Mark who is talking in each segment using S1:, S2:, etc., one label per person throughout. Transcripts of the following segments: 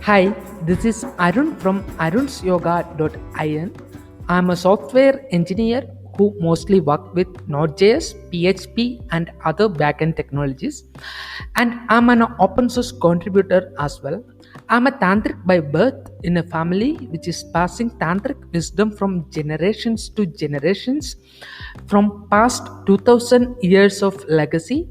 S1: Hi, this is Arun from arunsyoga.in. I'm a software engineer who mostly work with Node.js, PHP, and other backend technologies. And I'm an open source contributor as well. I'm a tantric by birth in a family which is passing tantric wisdom from generations to generations from past 2000 years of legacy,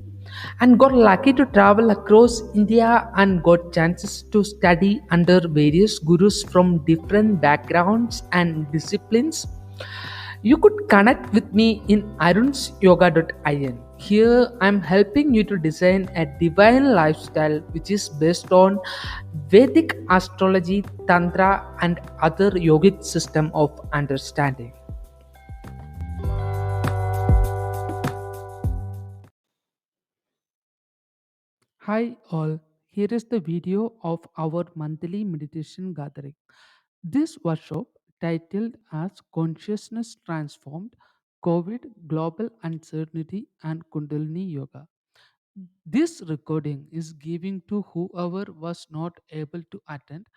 S1: and got lucky to travel across India and got chances to study under various gurus from different backgrounds and disciplines. You could connect with me in arunsyoga.in. Here I'm helping you to design a divine lifestyle which is based on Vedic astrology, tantra, and other yogic system of understanding. Hi all, here is the video of our monthly meditation gathering. This workshop, titled as Consciousness Transformed, COVID, Global Uncertainty and Kundalini Yoga. This recording is given to whoever was not able to attend,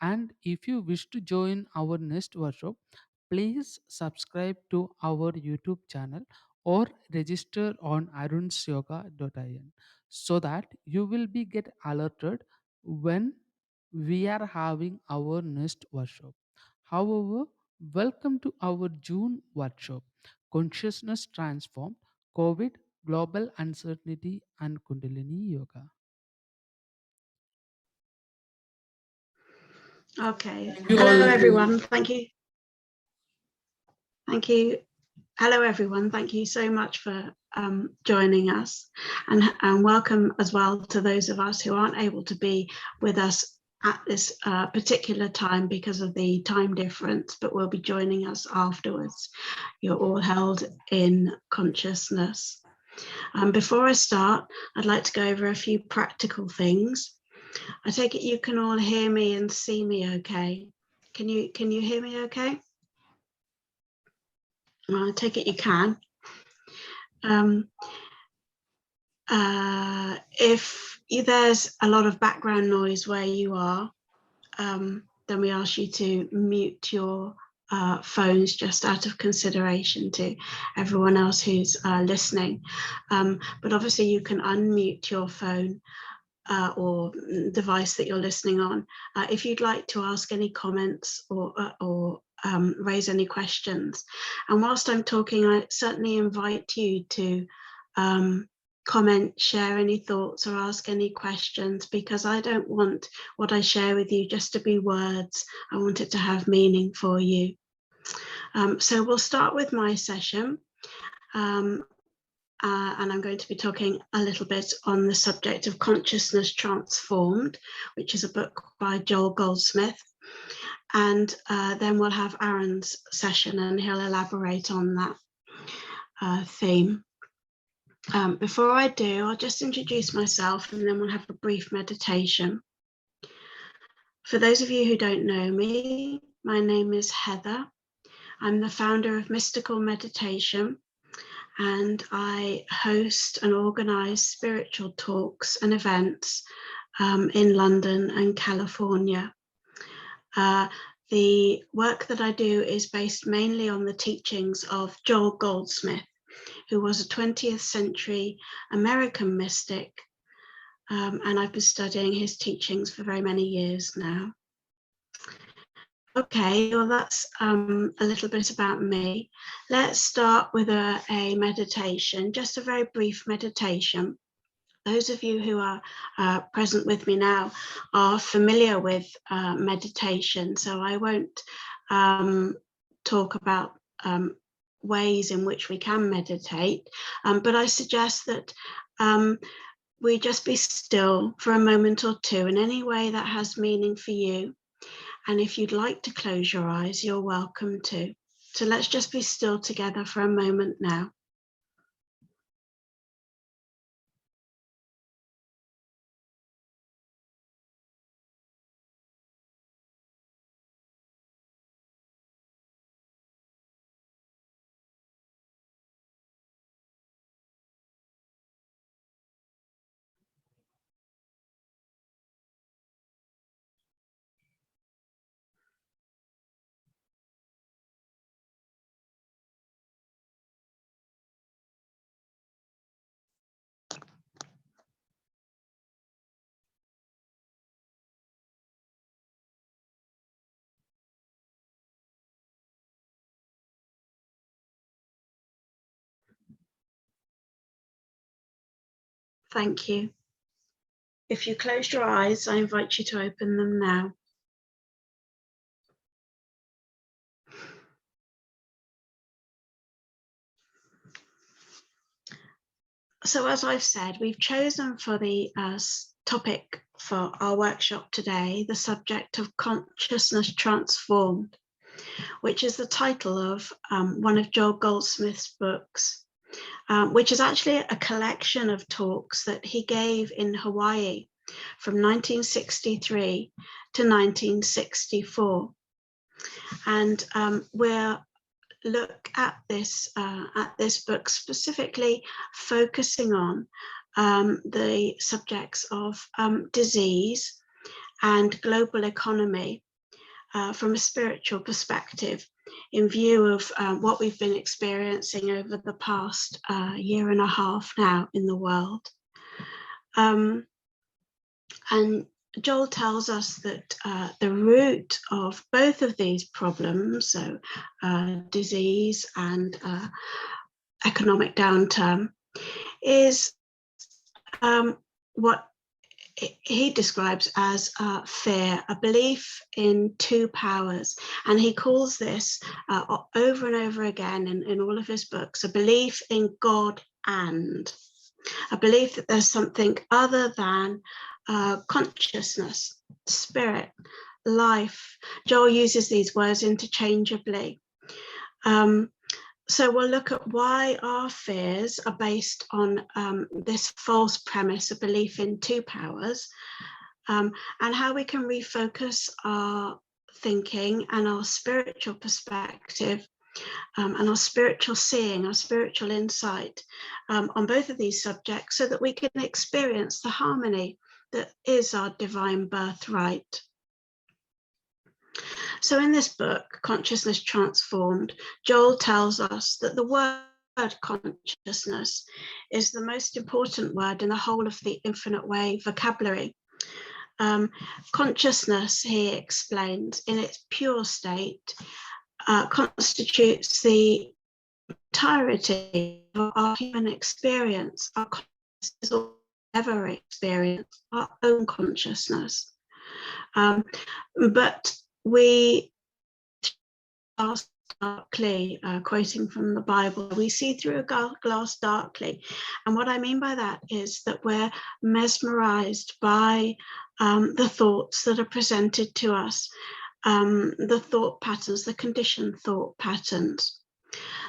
S1: and if you wish to join our next workshop, please subscribe to our YouTube channel or register on arunsyoga.in so that you will be get alerted when we are having our next workshop. However, welcome to our June workshop, Consciousness Transformed, COVID, Global Uncertainty and Kundalini Yoga.
S2: Okay.
S1: Thank you
S2: Hello,
S1: all.
S2: everyone. Thank you. Thank you. Hello, everyone. Thank you so much for joining us, and welcome as well to those of us who aren't able to be with us at this particular time because of the time difference, but will be joining us afterwards. You're all held in consciousness. Before I start, I'd like to go over a few practical things. I take it you can all hear me and see me okay? Can you hear me okay? I take it you can. If there's a lot of background noise where you are, then we ask you to mute your phones just out of consideration to everyone else who's listening. But obviously you can unmute your phone or device that you're listening on. If you'd like to ask any comments or raise any questions. And whilst I'm talking, I certainly invite you to comment, share any thoughts or ask any questions, because I don't want what I share with you just to be words. I want it to have meaning for you. So we'll start with my session. And I'm going to be talking a little bit on the subject of Consciousness Transformed, which is a book by Joel Goldsmith. And then we'll have Aaron's session and he'll elaborate on that theme. Before I do, I'll just introduce myself and then we'll have a brief meditation. For those of you who don't know me, my name is Heather. I'm the founder of Mystical Meditation, and I host and organize spiritual talks and events in London and California. The work that I do is based mainly on the teachings of Joel Goldsmith, who was a 20th century American mystic, and I've been studying his teachings for very many years now. Okay, well, that's a little bit about me. Let's start with a meditation, just a very brief meditation. Those of you who are present with me now are familiar with meditation, so I won't talk about ways in which we can meditate, but I suggest that we just be still for a moment or two in any way that has meaning for you. And if you'd like to close your eyes, you're welcome to. So let's just be still together for a moment now. Thank you. If you closed your eyes, I invite you to open them now. So as I've said, we've chosen for the topic for our workshop today, the subject of consciousness transformed, which is the title of one of Joel Goldsmith's books, which is actually a collection of talks that he gave in Hawaii from 1963 to 1964. And we'll look at this book specifically focusing on the subjects of disease and global economy from a spiritual perspective, in view of what we've been experiencing over the past year and a half now in the world. And Joel tells us that the root of both of these problems, so disease and economic downturn, is what he describes as fear, a belief in two powers. And he calls this over and over again in all of his books, a belief in God and a belief that there's something other than consciousness, spirit, life. Joel uses these words interchangeably. So we'll look at why our fears are based on this false premise, a belief in two powers, and how we can refocus our thinking and our spiritual perspective and our spiritual seeing, our spiritual insight on both of these subjects, so that we can experience the harmony that is our divine birthright. So in this book, Consciousness Transformed, Joel tells us that the word consciousness is the most important word in the whole of the Infinite Way vocabulary. Consciousness, he explains, in its pure state, constitutes the entirety of our human experience, our consciousness or ever experience, our own consciousness. But we are darkly, quoting from the Bible, we see through a glass darkly. And what I mean by that is that we're mesmerized by the thoughts that are presented to us, the thought patterns, the conditioned thought patterns.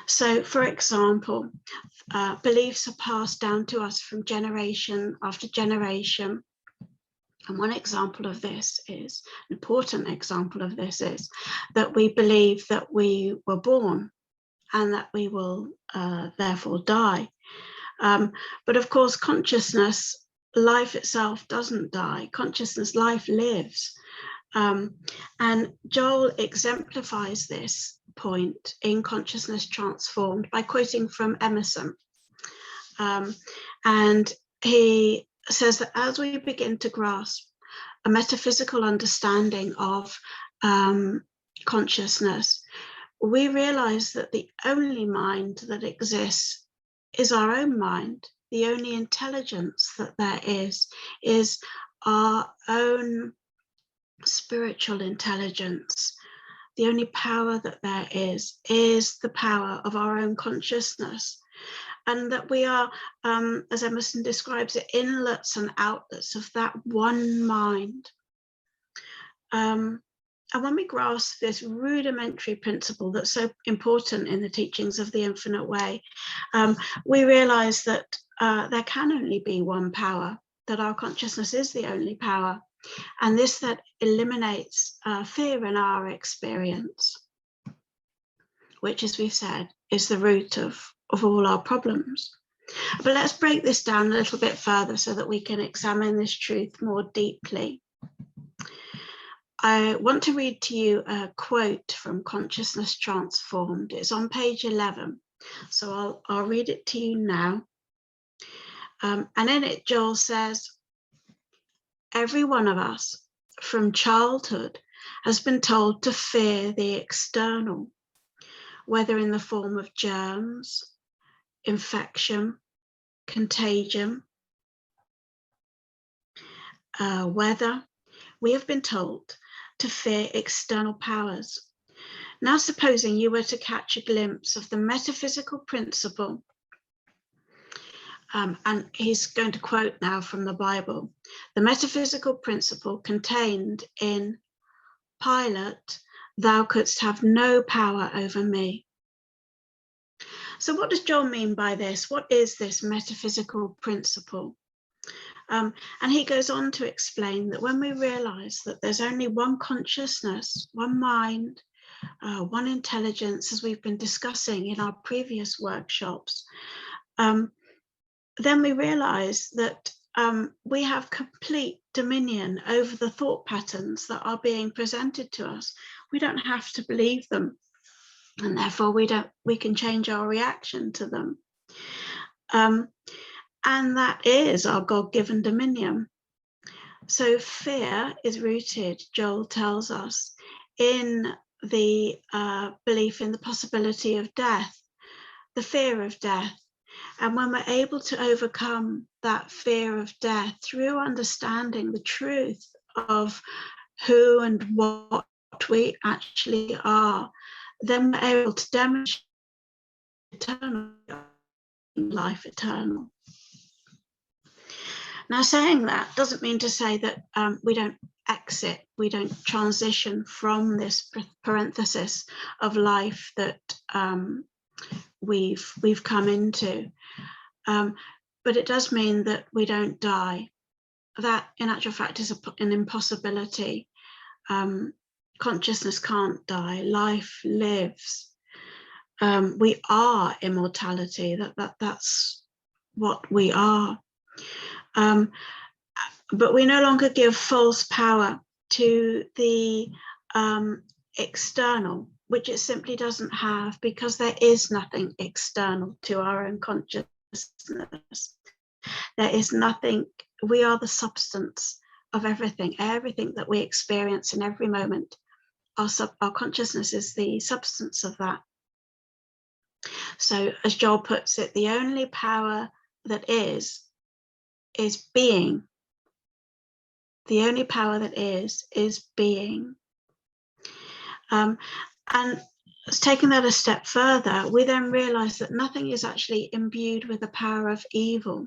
S2: So, for example, beliefs are passed down to us from generation after generation. And one example of this is, an important example of this is that we believe that we were born and that we will therefore die. But of course, consciousness, life itself doesn't die. Consciousness, life lives. And Joel exemplifies this point in Consciousness Transformed by quoting from Emerson. And he says that as we begin to grasp a metaphysical understanding of consciousness, we realize that the only mind that exists is our own mind. The only intelligence that there is our own spiritual intelligence. The only power that there is the power of our own consciousness. And that we are, as Emerson describes it, inlets and outlets of that one mind. And when we grasp this rudimentary principle that's so important in the teachings of the Infinite Way, we realize that there can only be one power, that our consciousness is the only power, and this that eliminates fear in our experience, which, as we've said, is the root of all our problems. But let's break this down a little bit further so that we can examine this truth more deeply. I want to read to you a quote from Consciousness Transformed. It's on page 11, so I'll read it to you now. And in it, Joel says, "Every one of us from childhood has been told to fear the external, whether in the form of germs, infection, contagion, weather, we have been told to fear external powers. Now, supposing you were to catch a glimpse of the metaphysical principle, and he's going to quote now from the Bible, the metaphysical principle contained in Pilate, thou couldst have no power over me. So what does John mean by this? What is this metaphysical principle? And he goes on to explain that when we realize that there's only one consciousness, one mind, one intelligence, as we've been discussing in our previous workshops, then we realize that we have complete dominion over the thought patterns that are being presented to us. We don't have to believe them, and therefore we can change our reaction to them. And that is our God-given dominion. So fear is rooted, Joel tells us, in the belief in the possibility of death, the fear of death. And when we're able to overcome that fear of death through understanding the truth of who and what we actually are, then we're able to demonstrate eternal life, eternal. Now, saying that doesn't mean to say that we don't exit, we don't transition from this parenthesis of life that we've come into, but it does mean that we don't die. That, in actual fact, is an impossibility. Consciousness can't die. Life lives. We are immortality. That's what we are. But we no longer give false power to the external, which it simply doesn't have, because there is nothing external to our own consciousness. There is nothing. We are the substance of everything that we experience in every moment. Our consciousness is the substance of that. So, as Joel puts it, the only power that is being. The only power that is being. And taking that a step further, we then realize that nothing is actually imbued with the power of evil.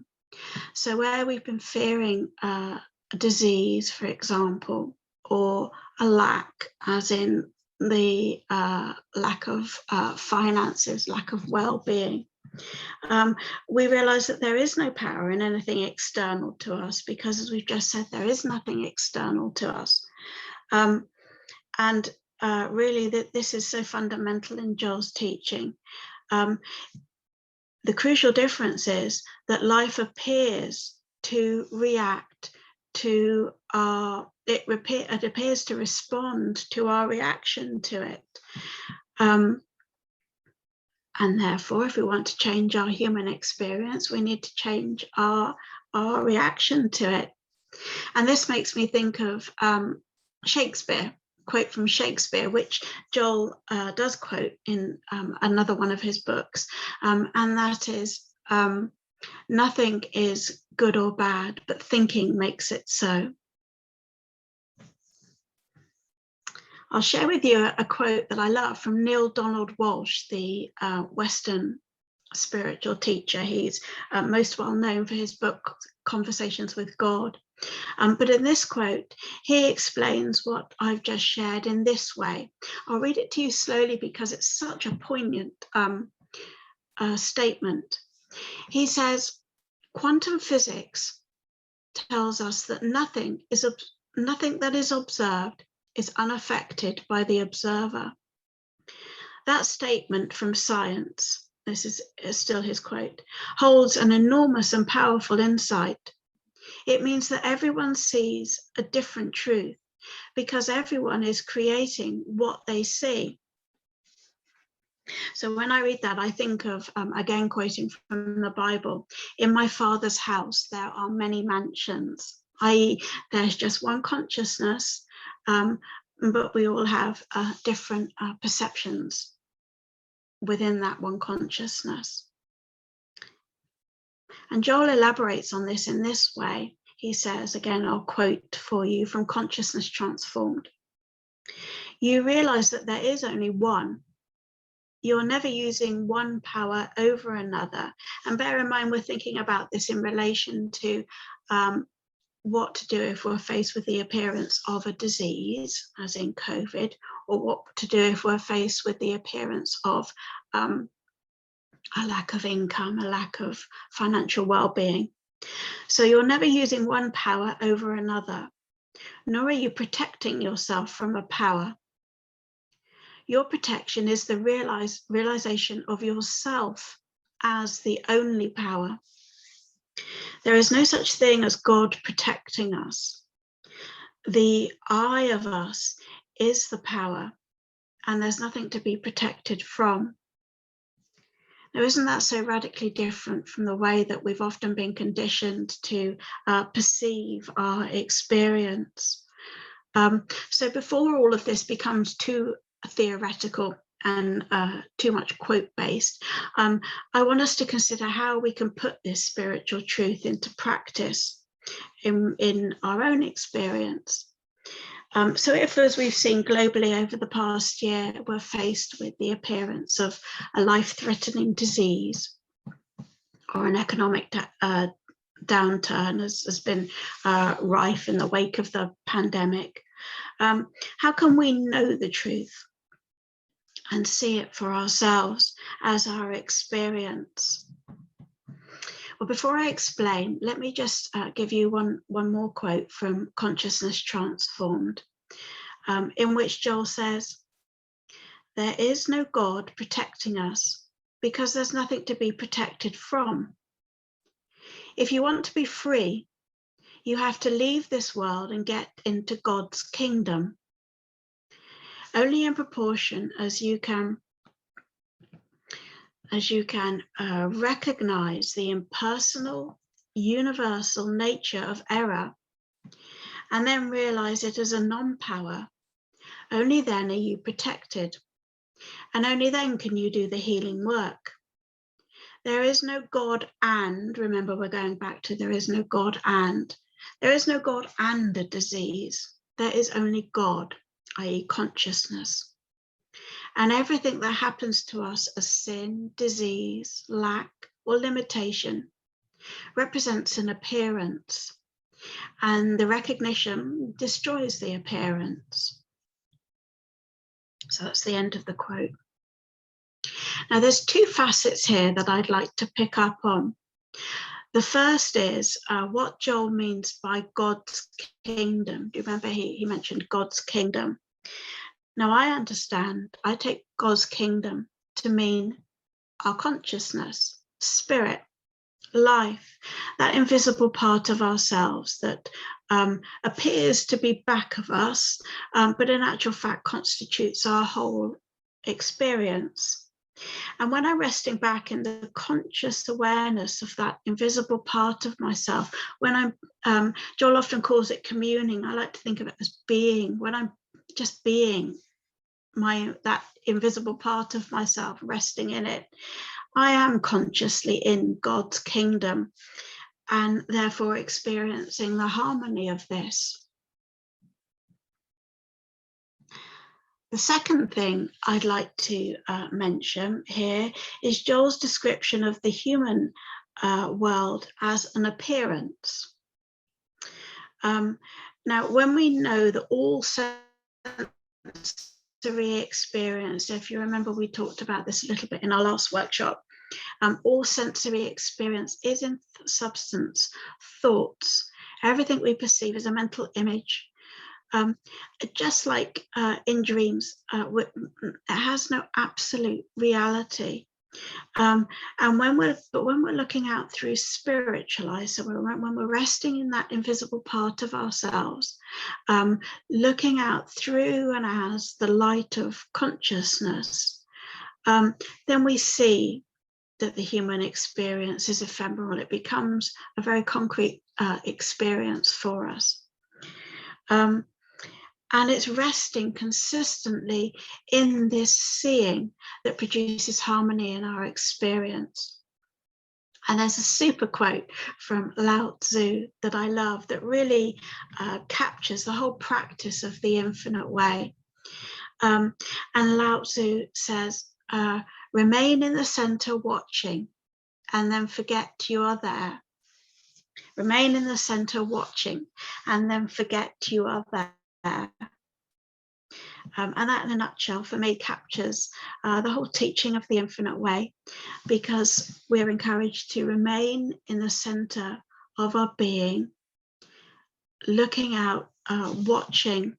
S2: So where we've been fearing a disease, for example, or a lack, as in the lack of finances, lack of well-being, we realize that there is no power in anything external to us, because, as we've just said, there is nothing external to us. And really, this is so fundamental in Joel's teaching. The crucial difference is that life appears to react to it appears to respond to our reaction to it. And therefore, if we want to change our human experience, we need to change our reaction to it. And this makes me think of Shakespeare, quote from Shakespeare, which Joel does quote in another one of his books, and that is, nothing is good or bad, but thinking makes it so. I'll share with you a quote that I love from Neil Donald Walsh, the Western spiritual teacher. He's most well known for his book, Conversations with God. But in this quote, he explains what I've just shared in this way. I'll read it to you slowly because it's such a poignant statement. He says, quantum physics tells us that nothing that is observed is unaffected by the observer. That statement from science, this is still his quote, holds an enormous and powerful insight. It means that everyone sees a different truth because everyone is creating what they see. So when I read that, I think of, again, quoting from the Bible, in my Father's house, there are many mansions, i.e. there's just one consciousness, but we all have different perceptions within that one consciousness. And Joel elaborates on this in this way. he says, again, I'll quote for you from Consciousness Transformed. You realize that there is only one. You're never using one power over another. And bear in mind, we're thinking about this in relation to what to do if we're faced with the appearance of a disease, as in COVID, or what to do if we're faced with the appearance of a lack of income, a lack of financial well-being. So you're never using one power over another, nor are you protecting yourself from a power. Your protection is the realization of yourself as the only power. There is no such thing as God protecting us. The I of us is the power, and there's nothing to be protected from. Now, isn't that so radically different from the way that we've often been conditioned to perceive our experience? So before all of this becomes too theoretical and too much quote-based, I want us to consider how we can put this spiritual truth into practice in our own experience. So if, as we've seen globally over the past year, we're faced with the appearance of a life-threatening disease or an economic downturn has been rife in the wake of the pandemic, how can we know the truth and see it for ourselves as our experience? Well, before I explain, let me just give you one more quote from Consciousness Transformed, in which Joel says, "There is no God protecting us because there's nothing to be protected from. If you want to be free, you have to leave this world and get into God's kingdom. Only in proportion as you can recognize the impersonal, universal nature of error and then realize it as a non-power, only then are you protected. And only then can you do the healing work. There is no God and, remember we're going back to there is no God and. There is no God and a disease. There is only God, i.e. consciousness. And everything that happens to us as sin, disease, lack, or limitation represents an appearance, and the recognition destroys the appearance." So that's the end of the quote. Now there's two facets here that I'd like to pick up on. The first is what Joel means by God's kingdom. Do you remember he mentioned God's kingdom? Now I take God's kingdom to mean our consciousness, spirit, life, that invisible part of ourselves that appears to be back of us, but in actual fact constitutes our whole experience. And when I'm resting back in the conscious awareness of that invisible part of myself, when I'm, Joel often calls it communing, I like to think of it as being, when I'm just being that invisible part of myself, resting in it, I am consciously in God's kingdom and therefore experiencing the harmony of this. The second thing I'd like to mention here is Joel's description of the human world as an appearance. Now, when we know that all sensory experience, if you remember, we talked about this a little bit in our last workshop, all sensory experience is in substance, thoughts. Everything we perceive is a mental image. Just like in dreams, it has no absolute reality. And when we're looking out through spiritual eyes, so when we're resting in that invisible part of ourselves, looking out through and as the light of consciousness, then we see that the human experience is ephemeral. It becomes a very concrete experience for us. And it's resting consistently in this seeing that produces harmony in our experience. And there's a super quote from Lao Tzu that I love that really captures the whole practice of the infinite way. And Lao Tzu says, remain in the center watching, and then forget you are there. Remain in the center watching, and then forget you are there. And that, in a nutshell, for me, captures the whole teaching of the infinite way, because we're encouraged to remain in the center of our being, looking out, watching,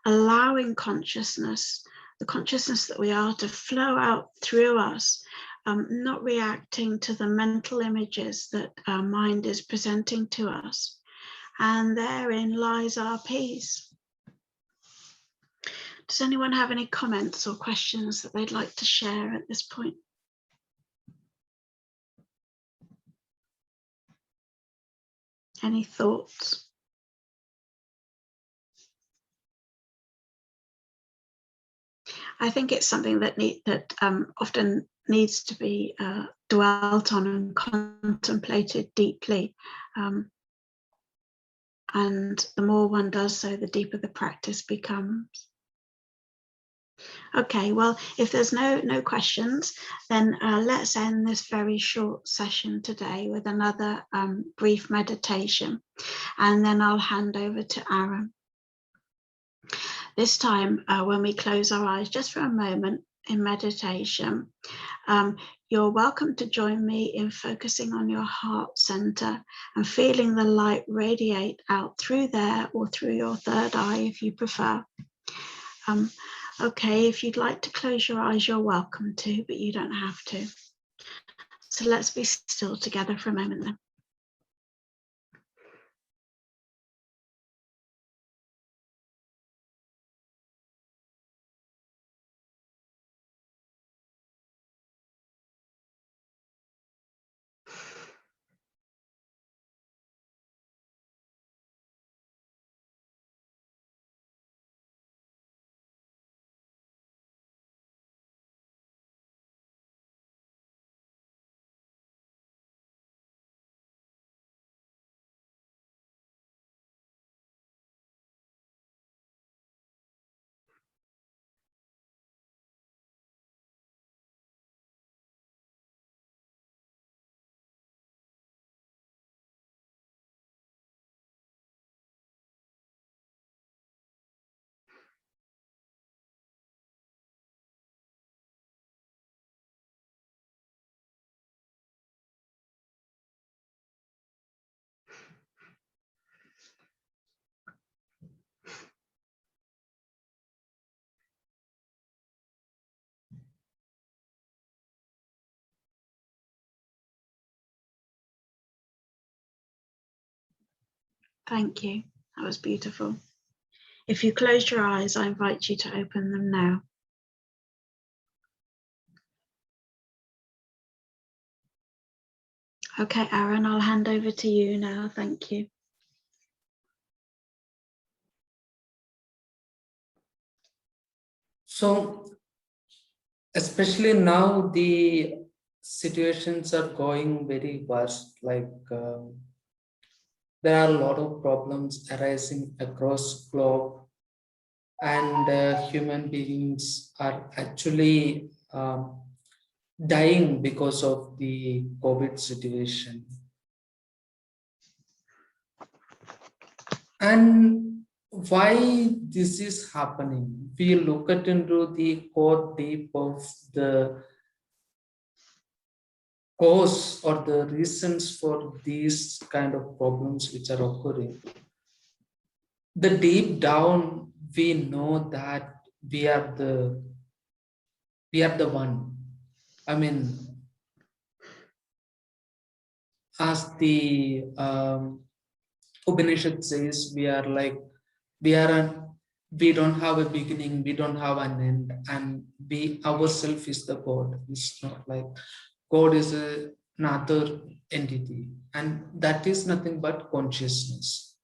S2: allowing consciousness, the consciousness that we are, to flow out through us, not reacting to the mental images that our mind is presenting to us. And therein lies our peace. Does anyone have any comments or questions that they'd like to share at this point? Any thoughts? I think it's something that often needs to be dwelt on and contemplated deeply. And the more one does so, the deeper the practice becomes. Okay, well, if there's no questions, then let's end this very short session today with another brief meditation, and then I'll hand over to Aaron. This time, when we close our eyes just for a moment in meditation, you're welcome to join me in focusing on your heart center and feeling the light radiate out through there, or through your third eye if you prefer. Okay, if you'd like to close your eyes, you're welcome to, but you don't have to. So let's be still together for a moment then. Thank you. That was beautiful. If you closed your eyes, I invite you to open them now. Okay, Aaron, I'll hand over to you now. Thank you.
S1: So, especially now, the situations are going very worse. Like there are a lot of problems arising across globe, and human beings are actually dying because of the COVID situation. And why this is happening? We look at into the core deep of the cause or the reasons for these kind of problems which are occurring. The deep down, we know that we are the one. I mean, as the Upanishad says, we are like, we are an, we don't have a beginning, we don't have an end, and we ourself is the God. It's not like God is another entity, and that is nothing but consciousness.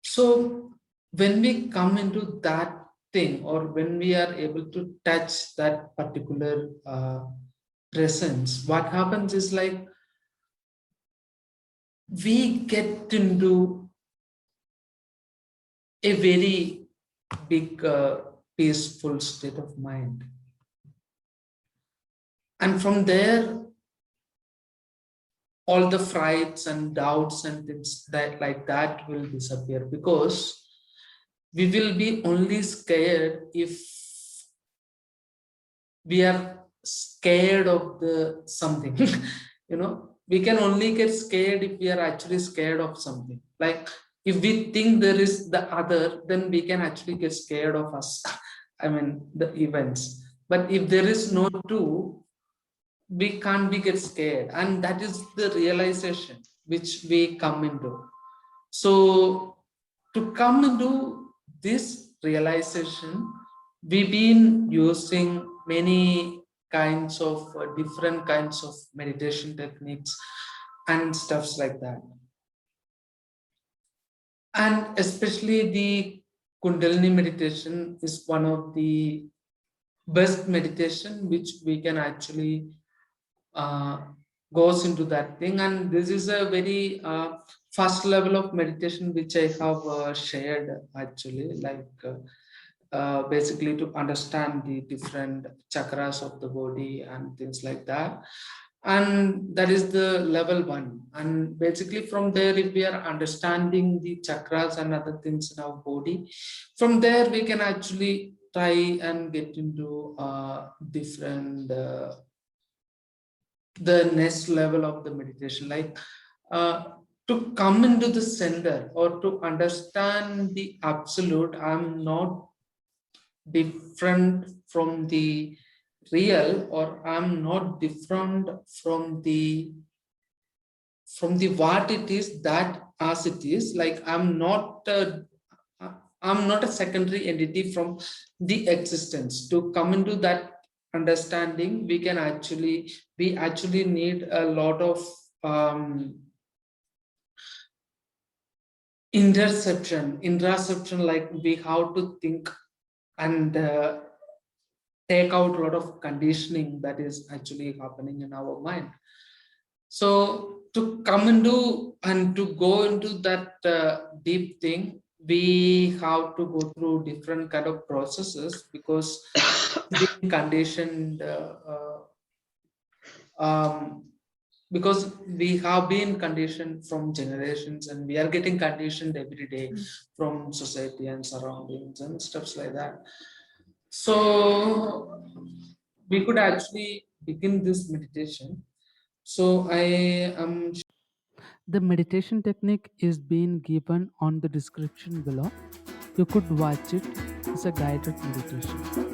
S1: So when we come into that thing, or when we are able to touch that particular presence, what happens is like we get into a very big peaceful state of mind, and from there all the frights and doubts and things that like that will disappear, because we will be only scared if we are scared of the something. We can only get scared if we are actually scared of something. Like if we think there is the other, then we can actually get scared of us. I mean the events. But if there is no two, we can't be get scared, and that is the realization which we come into. So to come into this realization, we've been using many kinds of different kinds of meditation techniques and stuffs like that. And especially the Kundalini meditation is one of the best meditation which we can actually uh, goes into that thing. And this is a very first level of meditation which I have shared actually, like basically to understand the different chakras of the body and things like that. And that is the level one. And basically from there, if we are understanding the chakras and other things in our body, from there we can actually try and get into different the next level of the meditation, like to come into the center or to understand the absolute. I'm not different from the real, or I'm not different from the what it is, that as it is. Like I'm not a secondary entity from the existence. To come into that understanding, we actually need a lot of um, interception, like we have to think and take out a lot of conditioning that is actually happening in our mind. So to come into and to go into that deep thing, we have to go through different kind of processes, because being conditioned um, because we have been conditioned from generations, and we are getting conditioned every day from society and surroundings and stuffs like that. So we could actually begin this meditation. So I am. The meditation technique is being given on the description below. You could watch it. It's a guided meditation.